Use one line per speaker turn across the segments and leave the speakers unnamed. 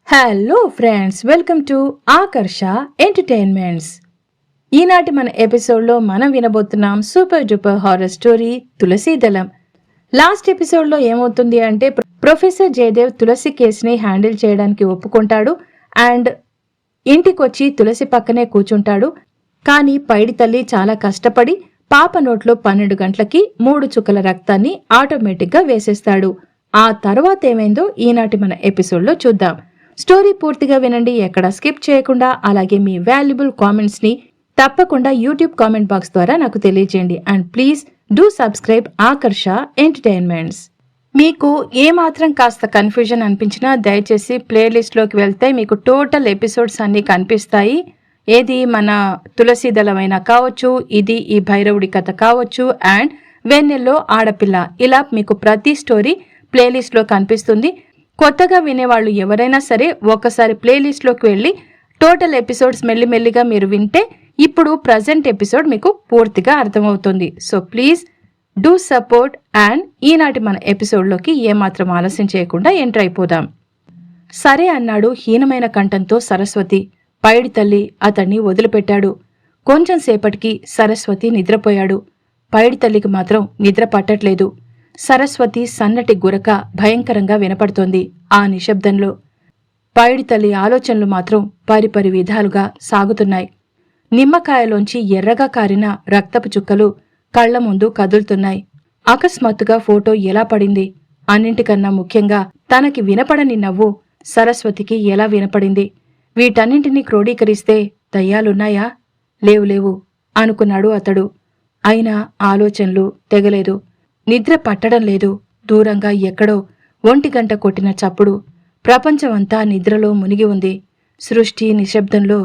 Hello friends, welcome to Akarsha entertainments. ఈనాటి మన ఎపిసోడ్లో మనం వినబోతున్నాం super duper horror story Tulasidalam. Last ఎపిసోడ్లో ఏమవుతుంది అంటే ప్రొఫెసర్ జయదేవ్ తులసి కేసుని హ్యాండిల్ చేయడానికి ఒప్పుకుంటాడు అండ్ ఇంటికొచ్చి తులసి పక్కనే కూర్చుంటాడు. కానీ పైడి తల్లి చాలా కష్టపడి పాప నోట్లో 12 గంటలకి 3 చుక్కల రక్తాన్ని ఆటోమేటిక్గా వేసేస్తాడు. ఆ తర్వాత ఏమైందో ఈనాటి మన ఎపిసోడ్లో చూద్దాం. స్టోరీ పూర్తిగా వినండి, ఎక్కడ స్కిప్ చేయకుండా. అలాగే మీ వాల్యుబుల్ కామెంట్స్ ని తప్పకుండా యూట్యూబ్ కామెంట్ బాక్స్ ద్వారా నాకు తెలియజేయండి. And please do subscribe Akarsha entertainments. మీకు ఏమాత్రం కాస్త కన్ఫ్యూజన్ అనిపించినా దయచేసి ప్లేలిస్ట్లోకి వెళ్తే మీకు టోటల్ ఎపిసోడ్స్ అన్నీ కనిపిస్తాయి. ఏది మన తులసీదళమైనా కావచ్చు, ఇది ఈ భైరవుడి కథ కావచ్చు, అండ్ వెన్నెల్లో ఆడపిల్ల, ఇలా మీకు ప్రతి స్టోరీ ప్లేలిస్ట్లో కనిపిస్తుంది. కొత్తగా వినేవాళ్ళు ఎవరైనా సరే ఒకసారి ప్లేలిస్ట్లోకి వెళ్ళి టోటల్ ఎపిసోడ్స్ మెల్లిమెల్లిగా మీరు వింటే ఇప్పుడు ప్రజెంట్ ఎపిసోడ్ మీకు పూర్తిగా అర్థమవుతుంది. So please do support. And ఈనాటి మన ఎపిసోడ్లోకి ఏమాత్రం ఆలస్యం చేయకుండా ఎంటర్ అయిపోదాం. సరే అన్నాడు హీనమైన కంఠంతో సరస్వతి. పైడి తల్లి అతన్ని వదిలిపెట్టాడు. కొంచెం సేపటికి సరస్వతి నిద్రపోయాడు. పైడి తల్లికి మాత్రం నిద్ర పట్టట్లేదు. సరస్వతి సన్నటి గురక భయంకరంగా వినపడుతోంది. ఆ నిశ్శబ్దంలో పైడి తల్లి ఆలోచనలు మాత్రం పరిపరి విధాలుగా సాగుతున్నాయి. నిమ్మకాయలోంచి ఎర్రగా కారిన రక్తపు చుక్కలు కళ్ల ముందు కదులుతున్నాయి. అకస్మాత్తుగా ఫోటో ఎలా పడింది? అన్నింటికన్నా ముఖ్యంగా తనకి వినపడని నవ్వు సరస్వతికి ఎలా వినపడింది? వీటన్నింటినీ క్రోడీకరిస్తే దయ్యాలున్నాయా? లేవు అనుకున్నాడు అతడు. అయినా ఆలోచనలు తెగలేదు. నిద్ర పట్టడం లేదు. దూరంగా ఎక్కడో 1 గంట కొట్టిన చప్పుడు. ప్రపంచమంతా నిద్రలో మునిగి ఉంది. సృష్టి నిశ్శబ్దంలో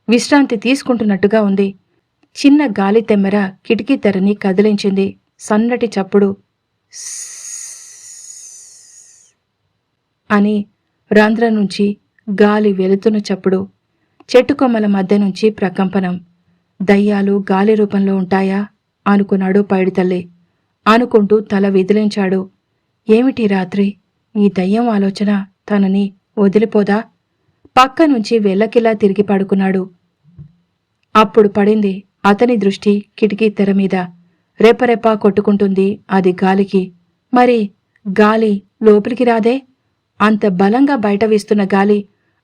విశ్రాంతి తీసుకుంటున్నట్టుగా ఉంది. చిన్న గాలి తెమ్మెర కిటికీ తెరని కదిలించింది. సన్నటి చప్పుడు అని రంధ్రం నుంచి గాలి వెలుతున్న చప్పుడు. చెట్టు కొమ్మల మధ్య నుంచి ప్రకంపనం. దయ్యాలు గాలి రూపంలో ఉంటాయా అనుకున్నాడు పైడితల్లి. అనుకుంటూ తల విదిలించాడు. ఏమిటి రాత్రి? ఈ దయ్యం ఆలోచన తనని వదిలిపోదా? పక్క నుంచి వెల్లకిలా తిరిగి పడుకున్నాడు. అప్పుడు పడింది అతని దృష్టి కిటికీ తెర మీద. రెపరెపా కొట్టుకుంటుంది అది గాలికి. మరి గాలి లోపలికి రాదే? అంత బలంగా బయట వీస్తున్న గాలి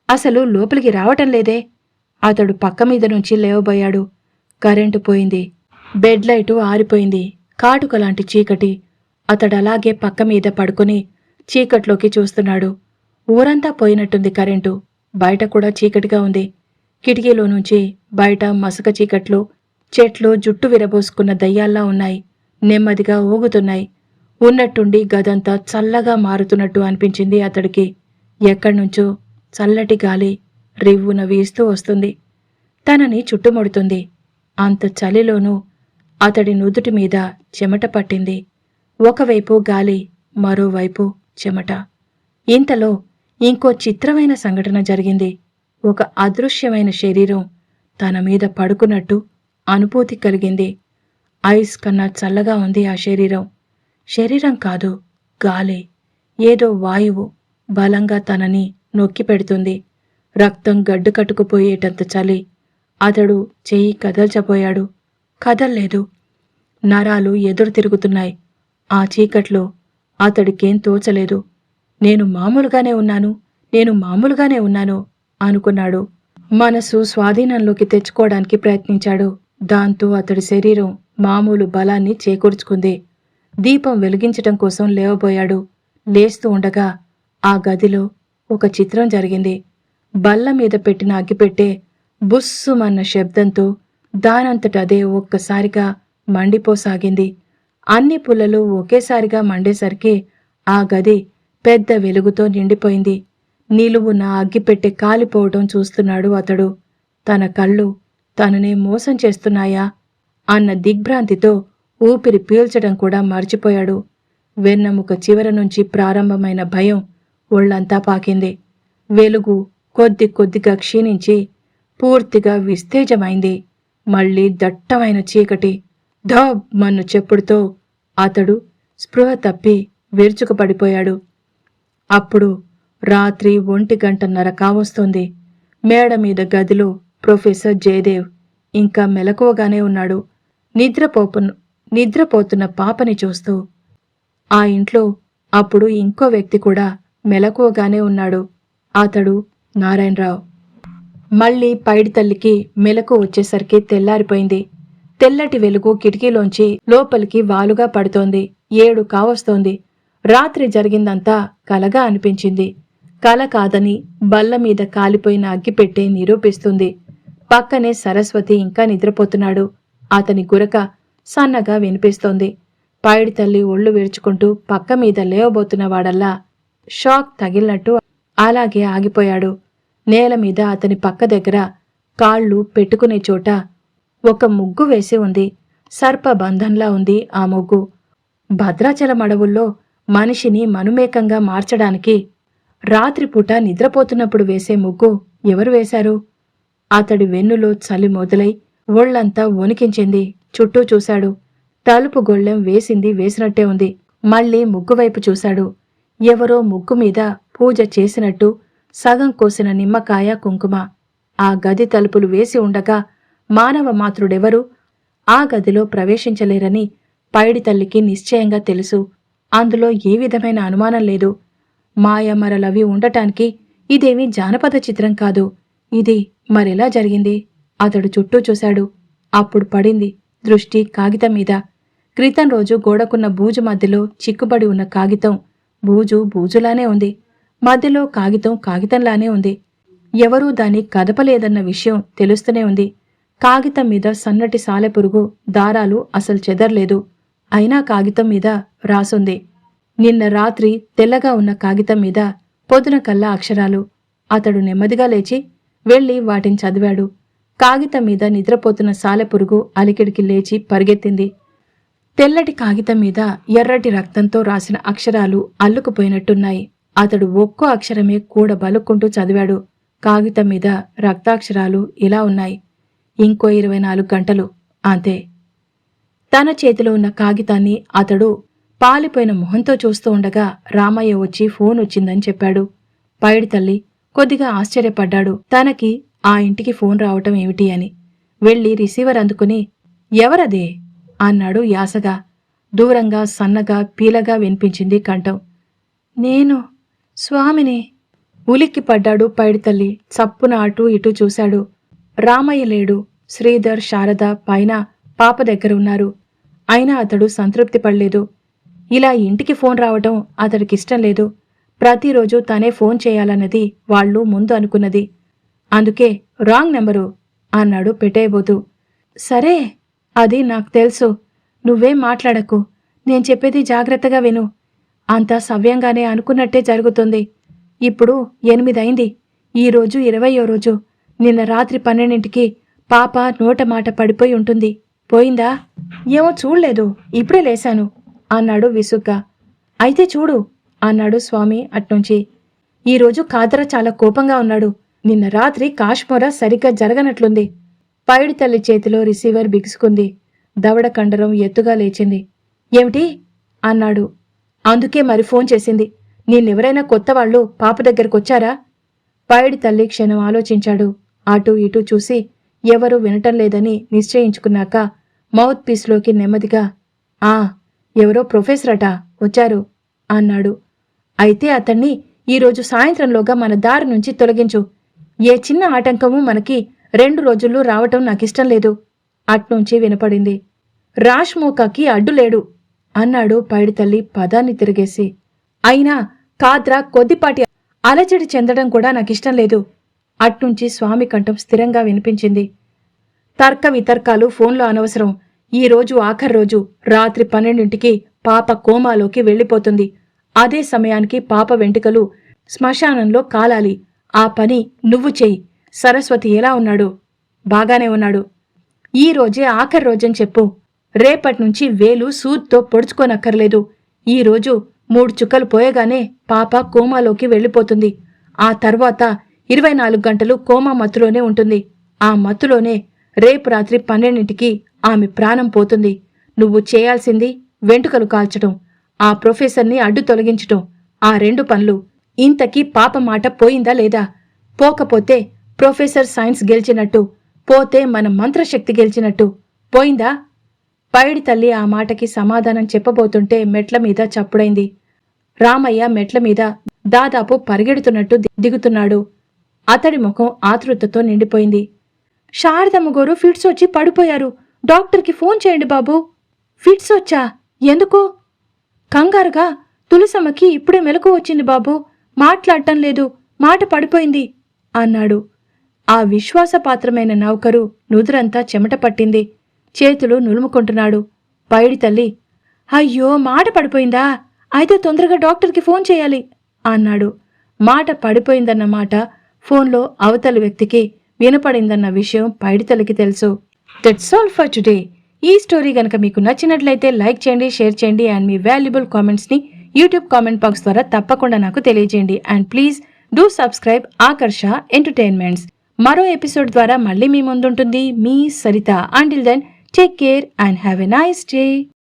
అసలు లోపలికి రావటం లేదే? అతడు పక్క మీద నుంచి లేవబోయాడు. కరెంటు పోయింది. బెడ్ లైటు ఆరిపోయింది. కాటుకలాంటి చీకటి. అతడలాగే పక్క మీద పడుకుని చీకట్లోకి చూస్తున్నాడు. ఊరంతా పోయినట్టుంది కరెంటు. బయట కూడా చీకటిగా ఉంది. కిటికీలో నుంచి బయట మసక చీకట్లో చెట్లు జుట్టు విరబోసుకున్న దయ్యాల్లా ఉన్నాయి. నెమ్మదిగా ఊగుతున్నాయి. ఉన్నట్టుండి గదంతా చల్లగా మారుతున్నట్టు అనిపించింది అతడికి. ఎక్కడ్నుంచో చల్లటి గాలి రివ్వున వీస్తూ వస్తుంది. తనని చుట్టుముడుతుంది. అంత చలిలోనూ అతడి నుదుటి మీద చెమట పట్టింది. ఒకవైపు గాలి, మరోవైపు చెమట. ఇంతలో ఇంకో చిత్రమైన సంఘటన జరిగింది. ఒక అదృశ్యమైన శరీరం తన మీద పడుకున్నట్టు అనుభూతి కలిగింది. ఐస్ కన్నా చల్లగా ఉంది ఆ శరీరం. శరీరం కాదు, గాలి. ఏదో వాయువు బలంగా తనని నొక్కి పెడుతుంది. రక్తం గడ్డు కట్టుకుపోయేటంత చలి. అతడు చెయ్యి కదల్చబోయాడు. కదల్లేదు. నరాలు ఎదురు తిరుగుతున్నాయి. ఆ చీకట్లో అతడికేం తోచలేదు. నేను మామూలుగానే ఉన్నాను అనుకున్నాడు. మనసు స్వాధీనంలోకి తెచ్చుకోవడానికి ప్రయత్నించాడు. దాంతో అతడి శరీరం మామూలు బలాన్ని చేకూర్చుకుంది. దీపం వెలిగించటం కోసం లేవబోయాడు. లేస్తూ ఉండగా ఆ గదిలో ఒక చిత్రం జరిగింది. బల్ల మీద పెట్టిన అగ్గిపెట్టె బుస్సుమన్న శబ్దంతో దానంతటదే ఒక్కసారిగా మండిపోసాగింది. అన్ని పుల్లలు ఒకేసారిగా మండేసరికి ఆ గది పెద్ద వెలుగుతో నిండిపోయింది. నిలువున అగ్గిపెట్టె కాలిపోవటం చూస్తున్నాడు అతడు. తన కళ్ళు తననే మోసం చేస్తున్నాయా అన్న దిగ్భ్రాంతితో ఊపిరి పీల్చడం కూడా మర్చిపోయాడు. వెన్నెముక చివర నుంచి ప్రారంభమైన భయం ఒళ్లంతా పాకింది. వెలుగు కొద్ది కొద్దిగా క్షీణించి పూర్తిగా విస్తేజమైంది. మళ్లీ దట్టమైన చీకటి. ధమ్మన్న చెప్పుడుతో అతడు స్పృహ తప్పి విరుచుకుపడిపోయాడు. అప్పుడు రాత్రి 1:30 కావస్తోంది. మేడ మీద గదిలో ప్రొఫెసర్ జయదేవ్ ఇంకా మెలకువగానే ఉన్నాడు. నిద్రపోతున్న పాపని చూస్తూ. ఆ ఇంట్లో అప్పుడు ఇంకో వ్యక్తి కూడా మెలకువగానే ఉన్నాడు. అతడు నారాయణరావు. మళ్ళీ పైడి తల్లికి మెలకు వచ్చేసరికి తెల్లారిపోయింది. తెల్లటి వెలుగు కిటికీలోంచి లోపలికి వాలుగా పడుతోంది. 7 కావస్తోంది. రాత్రి జరిగిందంతా కలగా అనిపించింది. కల కాదని బల్లమీద కాలిపోయిన అగ్గిపెట్టె నిరూపిస్తుంది. పక్కనే సరస్వతి ఇంకా నిద్రపోతున్నాడు. అతని గురక సన్నగా వినిపిస్తోంది. పైడి తల్లి ఒళ్ళు విరుచుకుంటూ పక్క మీద లేవబోతున్నవాడల్లా షాక్ తగిలినట్టు అలాగే ఆగిపోయాడు. నేలమీద అతని పక్క దగ్గర కాళ్ళు పెట్టుకునే చోట ఒక ముగ్గు వేసి ఉంది. సర్పబంధంలా ఉంది ఆ ముగ్గు. భద్రాచలం అడవుల్లో మనిషిని మనుమేకంగా మార్చడానికి రాత్రిపూట నిద్రపోతున్నప్పుడు వేసే ముగ్గు ఎవరు వేశారు? అతడి వెన్నులో చలి మొదలై ఒళ్లంతా వణికించింది. చుట్టూ చూశాడు. తలుపు గొళ్ళెం వేసినట్టే ఉంది. మళ్ళీ ముగ్గువైపు చూశాడు. ఎవరో ముగ్గు మీద పూజ చేసినట్టు సగం కోసిన నిమ్మకాయ, కుంకుమ. ఆ గది తలుపులు వేసి ఉండగా మానవ మాతృడెవరూ ఆ గదిలో ప్రవేశించలేరని పైడి తల్లికి నిశ్చయంగా తెలుసు. అందులో ఏ విధమైన అనుమానం లేదు. మాయమరలవి ఉండటానికి ఇదేమీ జానపద చిత్రం కాదు. ఇది మరెలా జరిగింది? అతడు చుట్టూ చూశాడు. అప్పుడు పడింది దృష్టి కాగితం మీద. క్రితం రోజు గోడకున్న బూజు మధ్యలో చిక్కుబడి ఉన్న కాగితం బూజులానే ఉంది. మధ్యలో కాగితంలానే ఉంది. ఎవరూ దాన్ని కదపలేదన్న విషయం తెలుస్తూనే ఉంది. కాగితం మీద సన్నటి సాలెపురుగు దారాలు అసలు చెదర్లేదు. అయినా కాగితం మీద రాసుంది. నిన్న రాత్రి తెల్లగా ఉన్న కాగితం మీద పొద్దున కల్లా అక్షరాలు. అతడు నెమ్మదిగా లేచి వెళ్లి వాటిని చదివాడు. కాగితం మీద నిద్రపోతున్న సాలెపురుగు అలికిడికి లేచి పరిగెత్తింది. తెల్లటి కాగితం మీద ఎర్రటి రక్తంతో రాసిన అక్షరాలు అల్లుకుపోయినట్టున్నాయి. అతడు ఒక్కో అక్షరమే కూడబలుక్కుంటూ చదివాడు. కాగితం మీద రక్తాక్షరాలు ఇలా ఉన్నాయి: ఇంకో 24 గంటలు, అంతే. తన చేతిలో ఉన్న కాగితాన్ని అతడు పాలిపోయిన మొహంతో చూస్తూ ఉండగా రామయ్య వచ్చి ఫోన్ వచ్చిందని చెప్పాడు. పైడి తల్లి కొద్దిగా ఆశ్చర్యపడ్డాడు. తనకి ఆ ఇంటికి ఫోన్ రావటం ఏమిటి అని. వెళ్లి రిసీవర్ అందుకుని ఎవరదే అన్నాడు యాసగా. దూరంగా సన్నగా పీలగా వినిపించింది కంఠం. నేను స్వామిని. ఉలిక్కిపడ్డాడు పైడితల్లి. చప్పున అటూ ఇటూ చూశాడు. రామయ్య లేడు. శ్రీధర్, శారద పైన పాప దగ్గర ఉన్నారు. అయినా అతడు సంతృప్తి పడలేదు. ఇలా ఇంటికి ఫోన్ రావటం అతడికిష్టం లేదు. ప్రతిరోజు తనే ఫోన్ చేయాలన్నది వాళ్లు ముందు అనుకున్నది. అందుకే రాంగ్ నెంబరు అన్నాడు పెట్టేయబోతూ. సరే, అది నాకు తెలుసు. నువ్వేం మాట్లాడకు. నేను చెప్పేది జాగ్రత్తగా విను. అంతా సవ్యంగానే అనుకున్నట్టే జరుగుతుంది. ఇప్పుడు 8 అయింది. ఈరోజు 20వ రోజు. నిన్న రాత్రి 12ంటికి పాప నోట మాట పడిపోయి ఉంటుంది. పోయిందా? ఏమో చూడలేదు, ఇప్పుడే లేశాను అన్నాడు విసుగ్గా. అయితే చూడు అన్నాడు స్వామి అట్నుంచి. ఈరోజు కాదర చాలా కోపంగా ఉన్నాడు. నిన్న రాత్రి కాశ్మోరా సరిగ్గా జరగనట్లుంది. పైడి తల్లి చేతిలో రిసీవర్ బిగుసుకుంది. దవడ కండరం ఎత్తుగా లేచింది. ఏమిటి అన్నాడు. అందుకే మరి ఫోన్ చేసింది. నిన్నెవరైనా కొత్తవాళ్లు పాప దగ్గరకొచ్చారా? పైడి తల్లి క్షణం ఆలోచించాడు. అటూ ఇటూ చూసి ఎవరూ వినటం లేదని నిశ్చయించుకున్నాక మౌత్ పీస్లోకి నెమ్మదిగా ఎవరో ప్రొఫెసరట వచ్చారు అన్నాడు. అయితే అతన్ని ఈరోజు సాయంత్రంలోగా మన దారి నుంచి తొలగించు. ఏ చిన్న ఆటంకమూ మనకి 2 రోజుల్లో రావటం నాకిష్టం లేదు అట్నుంచి వినపడింది. రాష్మోకాకి అడ్డులేడు అన్నాడు పైడితల్లి పదాన్ని తిరిగేసి. అయినా కాద్రా కొద్దిపాటి అలజడి చెందడం కూడా నాకిష్టం లేదు. అట్నుంచి స్వామి కంఠం స్థిరంగా వినిపించింది. తర్క వితర్కాలు ఫోన్లో అనవసరం. ఈరోజు ఆఖరి రోజు. రాత్రి 12ంటికి పాప కోమాలోకి వెళ్ళిపోతుంది. అదే సమయానికి పాప వెంట్రుకలు శ్మశానంలో కాలాలి. ఆ పని నువ్వు చెయ్యి. సరస్వతి ఎలా ఉన్నాడు? బాగానే ఉన్నాడు. ఈ రోజే ఆఖరి రోజని చెప్పు. రేపట్నుంచి వేలు సూద్తో పొడుచుకోనక్కర్లేదు. ఈరోజు 3 చుక్కలు పోయగానే పాప కోమాలోకి వెళ్ళిపోతుంది. ఆ తర్వాత 24 గంటలు కోమా మత్తులోనే ఉంటుంది. ఆ మత్తులోనే రేపు రాత్రి 12ంటికి ఆమె ప్రాణం పోతుంది. నువ్వు చేయాల్సింది వెంట్రుకలు కాల్చటం, ఆ ప్రొఫెసర్ని అడ్డు తొలగించటం. ఆ 2 పనులు. ఇంతకీ పాప మాట పోయిందా లేదా? పోకపోతే ప్రొఫెసర్ సైన్స్ గెలిచినట్టు, పోతే మన మంత్రశక్తి గెలిచినట్టు. పోయిందా? పైడి తల్లి ఆ మాటకి సమాధానం చెప్పబోతుంటే మెట్ల మీద చప్పుడైంది. రామయ్య మెట్ల మీద దాదాపు పరిగెడుతున్నట్టు దిగుతున్నాడు. అతడి ముఖం ఆతృతతో నిండిపోయింది. శారదమ్మగోరు ఫిట్స్ వచ్చి పడిపోయారు. డాక్టర్కి ఫోన్ చేయండి బాబూ. ఫిట్స్ వచ్చా? ఎందుకు? కంగారుగా తులసమ్మకి ఇప్పుడే మెలకు వచ్చింది బాబూ. మాట్లాడటం లేదు, మాట పడిపోయింది అన్నాడు. ఆ విశ్వాసపాత్రమైన నౌకరు నుదురంతా చెమట పట్టింది. చేతులు నులుముకుంటున్నాడు. పైడి తల్లి, అయ్యో మాట పడిపోయిందా? అయితే తొందరగా డాక్టర్కి ఫోన్ చేయాలి అన్నాడు. మాట పడిపోయిందన్న మాట ఫోన్లో అవతలి వ్యక్తికి వినపడిందన్న విషయం పైడితల్లికి తెలుసు. That's all for today. ఈ స్టోరీ గనక మీకు నచ్చినట్లయితే లైక్ చేయండి, షేర్ చేయండి అండ్ మీ వాల్యుబుల్ కామెంట్స్ని యూట్యూబ్ కామెంట్ బాక్స్ ద్వారా తప్పకుండా నాకు తెలియజేయండి. And please do subscribe Akarsha entertainments. మరో ఎపిసోడ్ ద్వారా మళ్ళీ మీ ముందుంటుంది మీ Saritha. Until then take care and have a nice day.